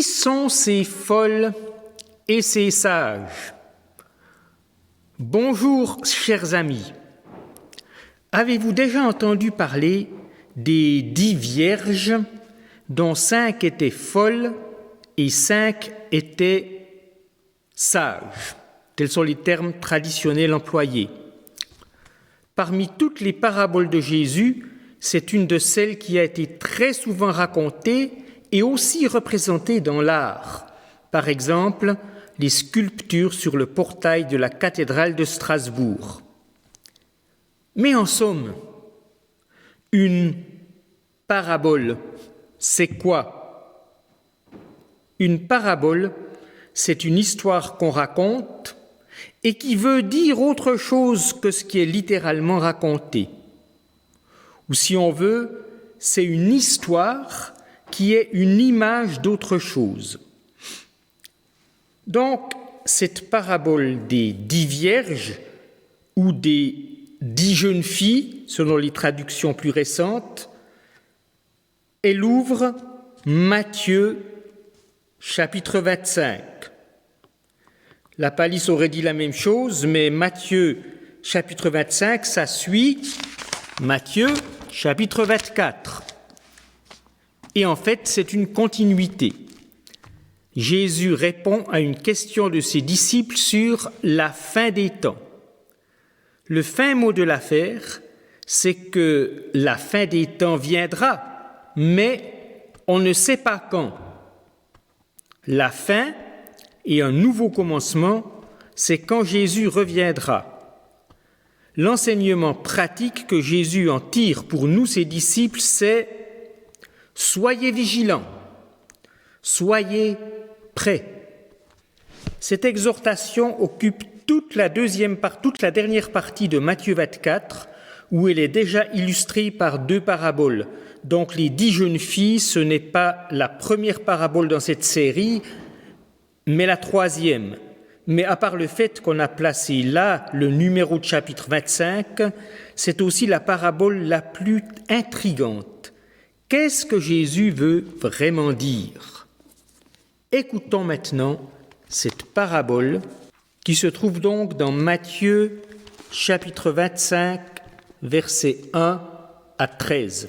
sont ces folles et ces sages? Bonjour, chers amis. Avez-vous déjà entendu parler des 10 vierges dont 5 étaient folles et 5 étaient sages? Tels sont les termes traditionnels employés. Parmi toutes les paraboles de Jésus, c'est une de celles qui a été très souvent racontée et aussi représentée dans l'art. Par exemple, les sculptures sur le portail de la cathédrale de Strasbourg. Mais en somme, une parabole, c'est quoi? Une parabole, c'est une histoire qu'on raconte et qui veut dire autre chose que ce qui est littéralement raconté. Ou si on veut, c'est une histoire qui est une image d'autre chose. Donc, cette parabole des 10 vierges ou des 10 jeunes filles, selon les traductions plus récentes, elle ouvre Matthieu, chapitre 25. La palisse aurait dit la même chose, mais Matthieu, chapitre 25, ça suit Matthieu, chapitre 24. Et en fait, c'est une continuité. Jésus répond à une question de ses disciples sur la fin des temps. Le fin mot de l'affaire, c'est que la fin des temps viendra, mais on ne sait pas quand. La fin et un nouveau commencement, c'est quand Jésus reviendra. L'enseignement pratique que Jésus en tire pour nous, ses disciples, c'est « Soyez vigilants, soyez prêts ». Cette exhortation occupe toute la dernière partie de Matthieu 24, où elle est déjà illustrée par 2 paraboles. Donc les 10 jeunes filles, ce n'est pas la première parabole dans cette série, mais la 3e. Mais à part le fait qu'on a placé là le numéro de chapitre 25, c'est aussi la parabole la plus intrigante. Qu'est-ce que Jésus veut vraiment dire? Écoutons maintenant cette parabole qui se trouve donc dans Matthieu chapitre 25, versets 1 à 13.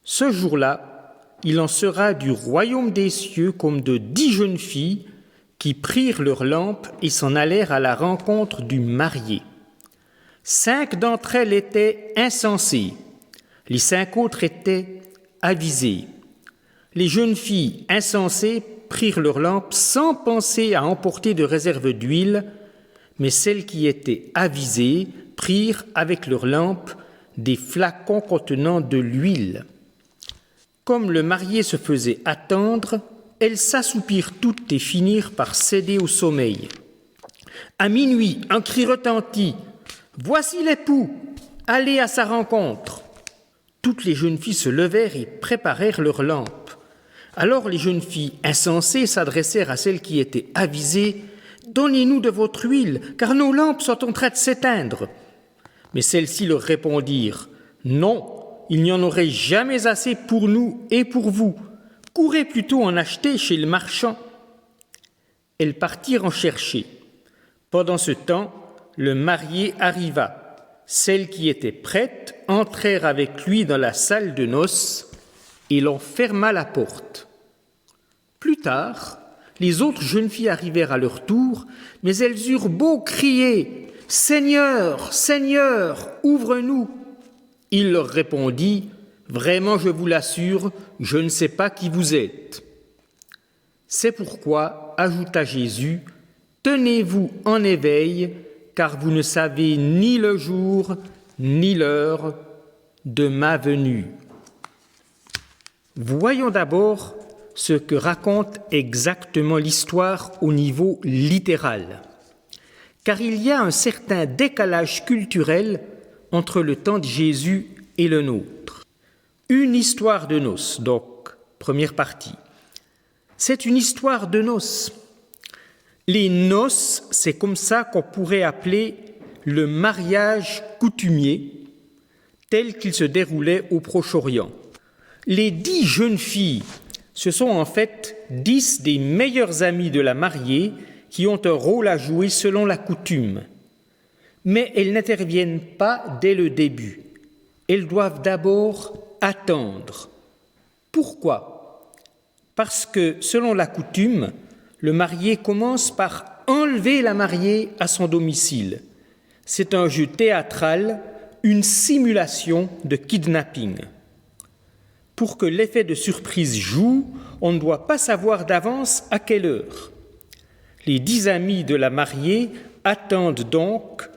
Ce jour-là, il en sera du royaume des cieux comme de 10 jeunes filles qui prirent leurs lampes et s'en allèrent à la rencontre du marié. 5 d'entre elles étaient insensées, les 5 autres étaient avisées. Les jeunes filles insensées prirent leurs lampes sans penser à emporter de réserve d'huile, mais celles qui étaient avisées prirent avec leurs lampes des flacons contenant de l'huile. Comme le marié se faisait attendre, elles s'assoupirent toutes et finirent par céder au sommeil. À minuit, un cri retentit « Voici l'époux, allez à sa rencontre !» Toutes les jeunes filles se levèrent et préparèrent leurs lampes. Alors les jeunes filles insensées s'adressèrent à celles qui étaient avisées « Donnez-nous de votre huile, car nos lampes sont en train de s'éteindre. » Mais celles-ci leur répondirent « Non, il n'y en aurait jamais assez pour nous et pour vous. Courez plutôt en acheter chez le marchand. » Elles partirent en chercher. Pendant ce temps, le marié arriva. Celles qui étaient prêtes entrèrent avec lui dans la salle de noces et l'on ferma la porte. Plus tard, les autres jeunes filles arrivèrent à leur tour, mais elles eurent beau crier « Seigneur, Seigneur, ouvre-nous !» Il leur répondit « Vraiment, je vous l'assure, je ne sais pas qui vous êtes. » C'est pourquoi, ajouta Jésus, « Tenez-vous en éveil, car vous ne savez ni le jour, ni l'heure de ma venue. » Voyons d'abord ce que raconte exactement l'histoire au niveau littéral. Car il y a un certain décalage culturel entre le temps de Jésus et le nôtre. Une histoire de noces, donc, première partie. C'est une histoire de noces. Les noces, c'est comme ça qu'on pourrait appeler le mariage coutumier, tel qu'il se déroulait au Proche-Orient. Les 10 jeunes filles Ce sont en fait 10 des meilleurs amis de la mariée qui ont un rôle à jouer selon la coutume. Mais elles n'interviennent pas dès le début. Elles doivent d'abord attendre. Pourquoi ? Parce que, selon la coutume, le marié commence par enlever la mariée à son domicile. C'est un jeu théâtral, une simulation de kidnapping. Pour que l'effet de surprise joue, on ne doit pas savoir d'avance à quelle heure. Les 10 amis de la mariée attendent donc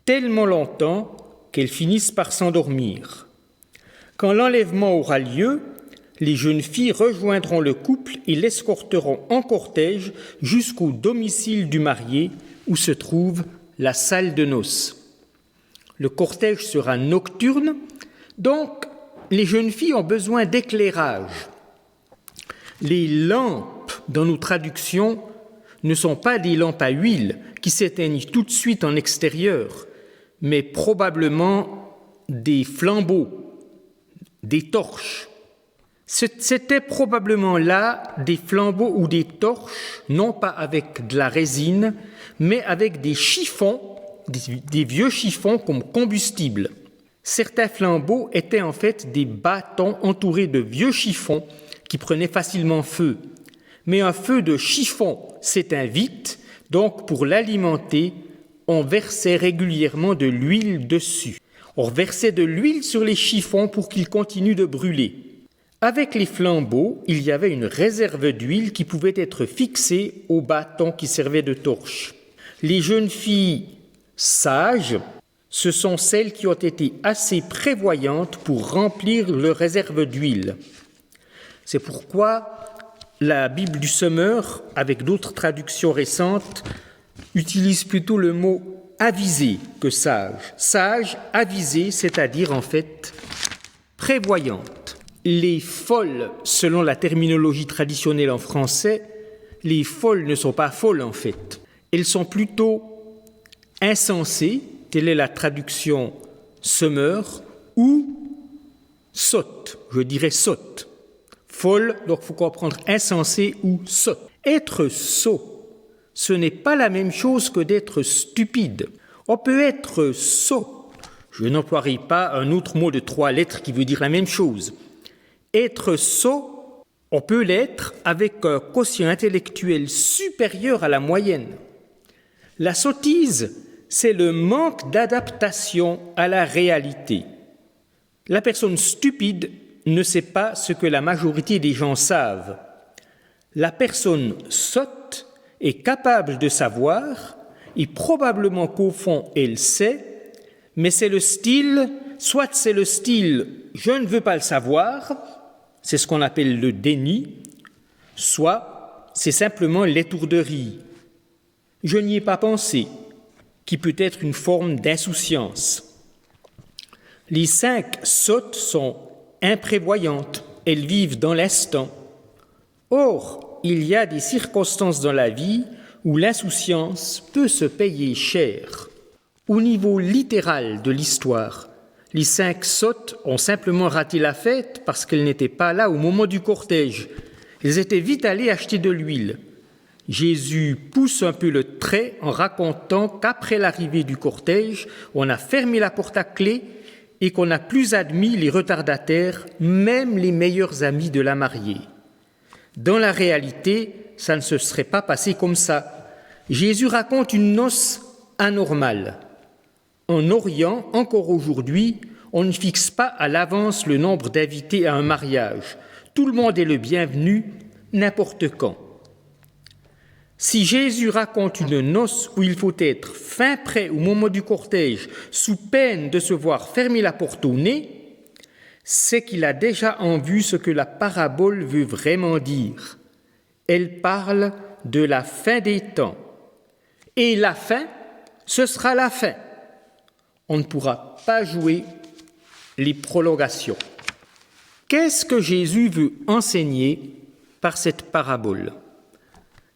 tellement longtemps qu'elles finissent par s'endormir. Quand l'enlèvement aura lieu, les jeunes filles rejoindront le couple et l'escorteront en cortège jusqu'au domicile du marié où se trouve la salle de noces. Le cortège sera nocturne, donc les jeunes filles ont besoin d'éclairage. Les lampes dans nos traductions ne sont pas des lampes à huile qui s'éteignent tout de suite en extérieur, mais probablement des flambeaux, des torches. C'était probablement là des flambeaux ou des torches, non pas avec de la résine, mais avec des chiffons, des vieux chiffons comme combustible. Certains flambeaux étaient en fait des bâtons entourés de vieux chiffons qui prenaient facilement feu. Mais un feu de chiffon s'éteint vite, donc pour l'alimenter, on versait régulièrement de l'huile dessus. On versait de l'huile sur les chiffons pour qu'ils continuent de brûler. Avec les flambeaux, il y avait une réserve d'huile qui pouvait être fixée au bâton qui servait de torche. Les jeunes filles sages, ce sont celles qui ont été assez prévoyantes pour remplir leur réserve d'huile. C'est pourquoi la Bible du Semeur, avec d'autres traductions récentes, utilise plutôt le mot « avisé » que « sage ». Sage, avisé, c'est-à-dire en fait prévoyante. Les folles, selon la terminologie traditionnelle en français, les folles ne sont pas folles en fait. Elles sont plutôt insensées, telle est la traduction Semeur, ou sottes, je dirais sottes. Folle, donc il faut comprendre insensé ou sotte. Être sot, ce n'est pas la même chose que d'être stupide. On peut être sot. Je n'emploierai pas un autre mot de 3 lettres qui veut dire la même chose. Être sot, on peut l'être avec un quotient intellectuel supérieur à la moyenne. La sottise, c'est le manque d'adaptation à la réalité. La personne stupide ne sait pas ce que la majorité des gens savent. La personne sotte est capable de savoir et probablement qu'au fond elle sait, mais c'est le style, soit c'est le style « je ne veux pas le savoir », c'est ce qu'on appelle le déni, soit c'est simplement l'étourderie. Je n'y ai pas pensé, qui peut être une forme d'insouciance. Les 5 sottes sont imprévoyantes, elles vivent dans l'instant. Or, il y a des circonstances dans la vie où l'insouciance peut se payer cher. Au niveau littéral de l'histoire, les 5 sottes ont simplement raté la fête parce qu'elles n'étaient pas là au moment du cortège. Elles étaient vite allées acheter de l'huile. Jésus pousse un peu le trait en racontant qu'après l'arrivée du cortège, on a fermé la porte à clé et qu'on n'a plus admis les retardataires, même les meilleurs amis de la mariée. Dans la réalité, ça ne se serait pas passé comme ça. Jésus raconte une noce anormale. En Orient, encore aujourd'hui, on ne fixe pas à l'avance le nombre d'invités à un mariage. Tout le monde est le bienvenu, n'importe quand. Si Jésus raconte une noce où il faut être fin prêt au moment du cortège, sous peine de se voir fermer la porte au nez, c'est qu'il a déjà en vue ce que la parabole veut vraiment dire. Elle parle de la fin des temps. Et la fin, ce sera la fin. On ne pourra pas jouer les prolongations. Qu'est-ce que Jésus veut enseigner par cette parabole ?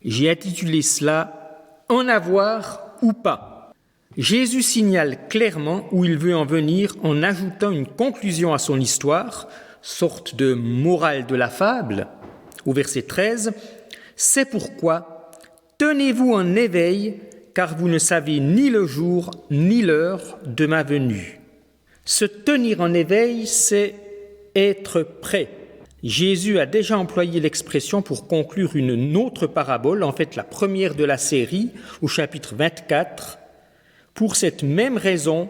J'ai intitulé cela « En avoir ou pas ». Jésus signale clairement où il veut en venir en ajoutant une conclusion à son histoire, sorte de morale de la fable, au verset 13, « C'est pourquoi tenez-vous en éveil, car vous ne savez ni le jour ni l'heure de ma venue. » Se tenir en éveil, c'est être prêt. Jésus a déjà employé l'expression pour conclure une autre parabole, en fait la première de la série, au chapitre 24. « Pour cette même raison,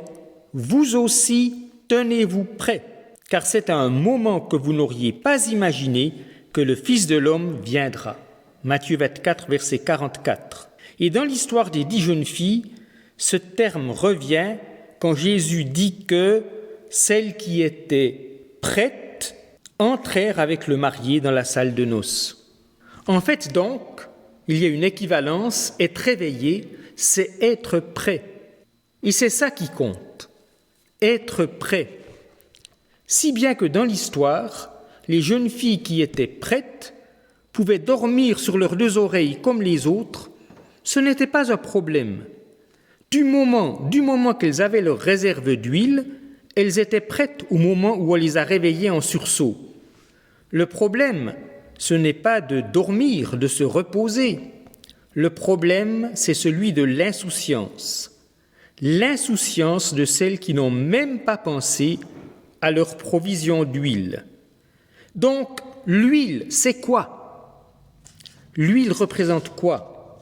vous aussi tenez-vous prêts, car c'est à un moment que vous n'auriez pas imaginé que le Fils de l'homme viendra. » Matthieu 24, verset 44. Et dans l'histoire des 10 jeunes filles, ce terme revient quand Jésus dit que celles qui étaient prêtes entrèrent avec le marié dans la salle de noces. En fait, donc, il y a une équivalence, être éveillé, c'est être prêt. Et c'est ça qui compte, être prêt. Si bien que dans l'histoire, les jeunes filles qui étaient prêtes pouvaient dormir sur leurs 2 oreilles comme les autres, ce n'était pas un problème. Du moment qu'elles avaient leur réserve d'huile, elles étaient prêtes au moment où on les a réveillées en sursaut. Le problème, ce n'est pas de dormir, de se reposer. Le problème, c'est celui de l'insouciance. L'insouciance de celles qui n'ont même pas pensé à leur provision d'huile. Donc, l'huile, c'est quoi? L'huile représente quoi?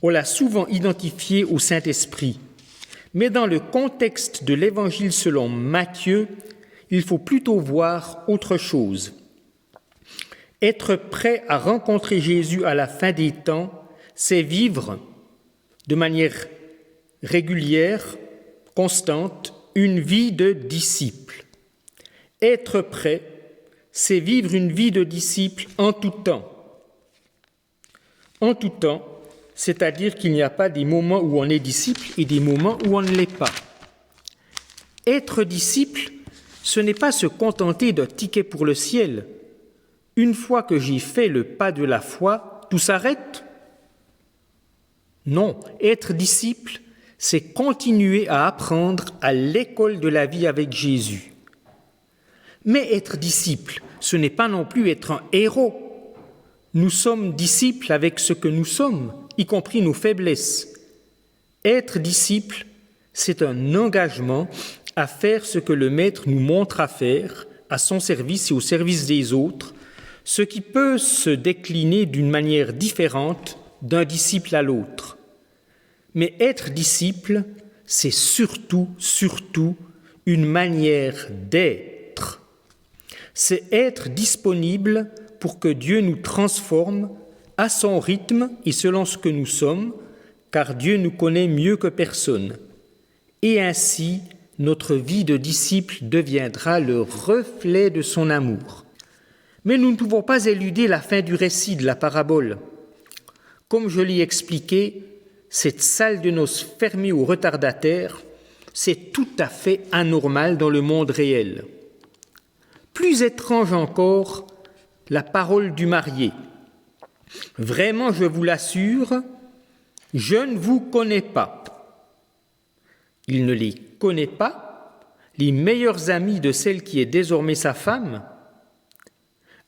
On l'a souvent identifiée au Saint-Esprit. Mais dans le contexte de l'Évangile selon Matthieu, il faut plutôt voir autre chose. Être prêt à rencontrer Jésus à la fin des temps, c'est vivre de manière régulière, constante, une vie de disciple. Être prêt, c'est vivre une vie de disciple en tout temps. En tout temps, c'est-à-dire qu'il n'y a pas des moments où on est disciple et des moments où on ne l'est pas. Être disciple, ce n'est pas se contenter d'un ticket pour le ciel. Une fois que j'ai fait le pas de la foi, tout s'arrête? Non, être disciple, c'est continuer à apprendre à l'école de la vie avec Jésus. Mais être disciple, ce n'est pas non plus être un héros. Nous sommes disciples avec ce que nous sommes, y compris nos faiblesses. Être disciple, c'est un engagement à faire ce que le Maître nous montre à faire, à son service et au service des autres, ce qui peut se décliner d'une manière différente d'un disciple à l'autre. Mais être disciple, c'est surtout une manière d'être. C'est être disponible pour que Dieu nous transforme à son rythme et selon ce que nous sommes, car Dieu nous connaît mieux que personne. Et ainsi, notre vie de disciple deviendra le reflet de son amour. Mais nous ne pouvons pas éluder la fin du récit de la parabole. Comme je l'ai expliqué, cette salle de noces fermée aux retardataires, c'est tout à fait anormal dans le monde réel. Plus étrange encore, la parole du marié. Vraiment, je vous l'assure, je ne vous connais pas. Il ne les connaît pas, les meilleurs amis de celle qui est désormais sa femme,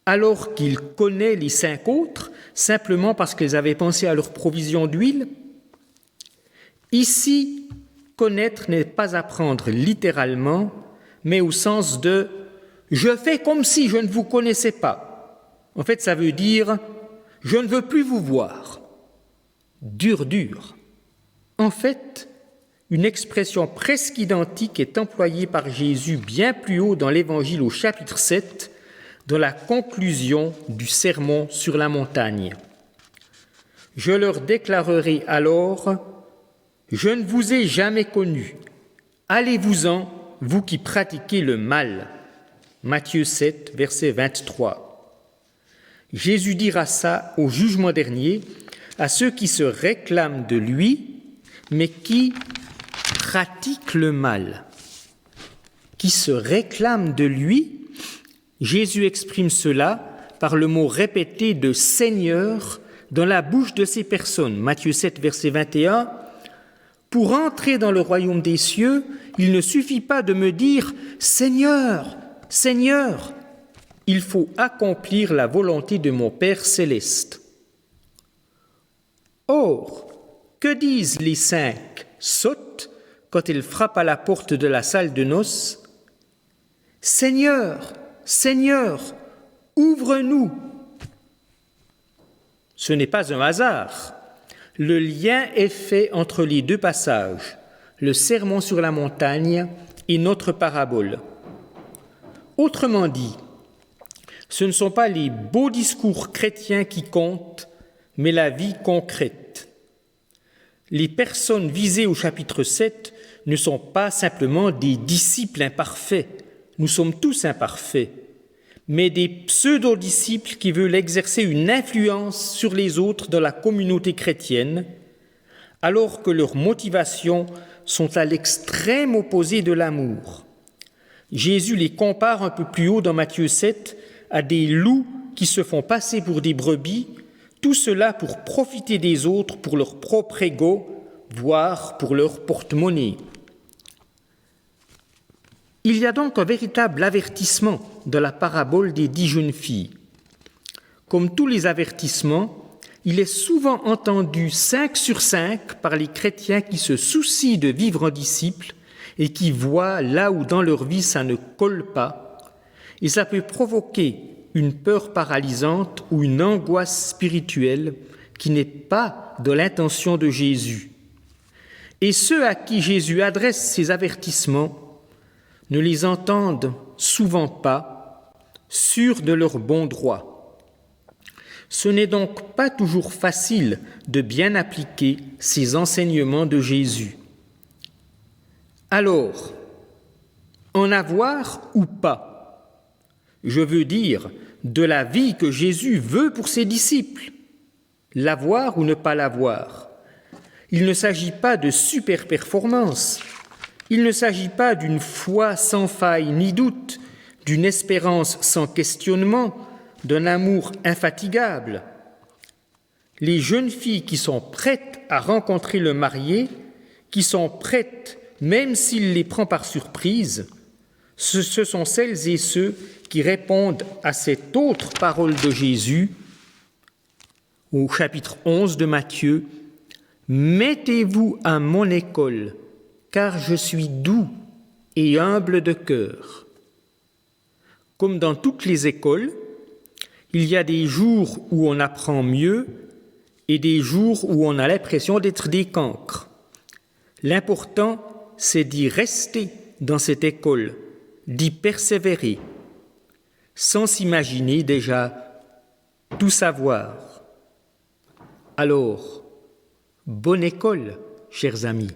alors qu'il connaît les 5 autres, simplement parce qu'ils avaient pensé à leur provision d'huile. Ici, connaître n'est pas apprendre littéralement, mais au sens de « je fais comme si je ne vous connaissais pas ». En fait, ça veut dire « je ne veux plus vous voir ». Dur. En fait, une expression presque identique est employée par Jésus bien plus haut dans l'Évangile au chapitre 7, dans la conclusion du sermon sur la montagne. « Je leur déclarerai alors, je ne vous ai jamais connus. Allez-vous-en, vous qui pratiquez le mal. » Matthieu 7, verset 23. Jésus dira ça au jugement dernier à ceux qui se réclament de lui, mais qui pratiquent le mal. Qui se réclament de lui, Jésus exprime cela par le mot répété de Seigneur dans la bouche de ces personnes. Matthieu 7, verset 21. Pour entrer dans le royaume des cieux, il ne suffit pas de me dire « Seigneur, Seigneur », il faut accomplir la volonté de mon Père céleste. Or, que disent les 5 sottes quand ils frappent à la porte de la salle de noces ? Seigneur, Seigneur, ouvre-nous. Ce n'est pas un hasard. Le lien est fait entre les 2 passages, le sermon sur la montagne et notre parabole. Autrement dit, ce ne sont pas les beaux discours chrétiens qui comptent, mais la vie concrète. Les personnes visées au chapitre 7 ne sont pas simplement des disciples imparfaits, nous sommes tous imparfaits, mais des pseudo-disciples qui veulent exercer une influence sur les autres dans la communauté chrétienne, alors que leurs motivations sont à l'extrême opposé de l'amour. Jésus les compare un peu plus haut dans Matthieu 7 à des loups qui se font passer pour des brebis, tout cela pour profiter des autres pour leur propre ego, voire pour leur porte-monnaie. Il y a donc un véritable avertissement dans la parabole des 10 jeunes filles. Comme tous les avertissements, il est souvent entendu 5 sur 5 par les chrétiens qui se soucient de vivre en disciples et qui voient là où dans leur vie ça ne colle pas, et ça peut provoquer une peur paralysante ou une angoisse spirituelle qui n'est pas de l'intention de Jésus. Et ceux à qui Jésus adresse ces avertissements ne les entendent souvent pas, sûrs de leur bon droit. Ce n'est donc pas toujours facile de bien appliquer ces enseignements de Jésus. Alors, en avoir ou pas ? Je veux dire, de la vie que Jésus veut pour ses disciples. L'avoir ou ne pas l'avoir. Il ne s'agit pas de super-performance. Il ne s'agit pas d'une foi sans faille ni doute, d'une espérance sans questionnement, d'un amour infatigable. Les jeunes filles qui sont prêtes à rencontrer le marié, qui sont prêtes même s'il les prend par surprise, ce sont celles et ceux qui répondent à cette autre parole de Jésus au chapitre 11 de Matthieu. « Mettez-vous à mon école, car je suis doux et humble de cœur. » Comme dans toutes les écoles, il y a des jours où on apprend mieux et des jours où on a l'impression d'être des cancres. L'important, c'est d'y rester dans cette école, d'y persévérer, sans s'imaginer déjà tout savoir. Alors, bonne école, chers amis.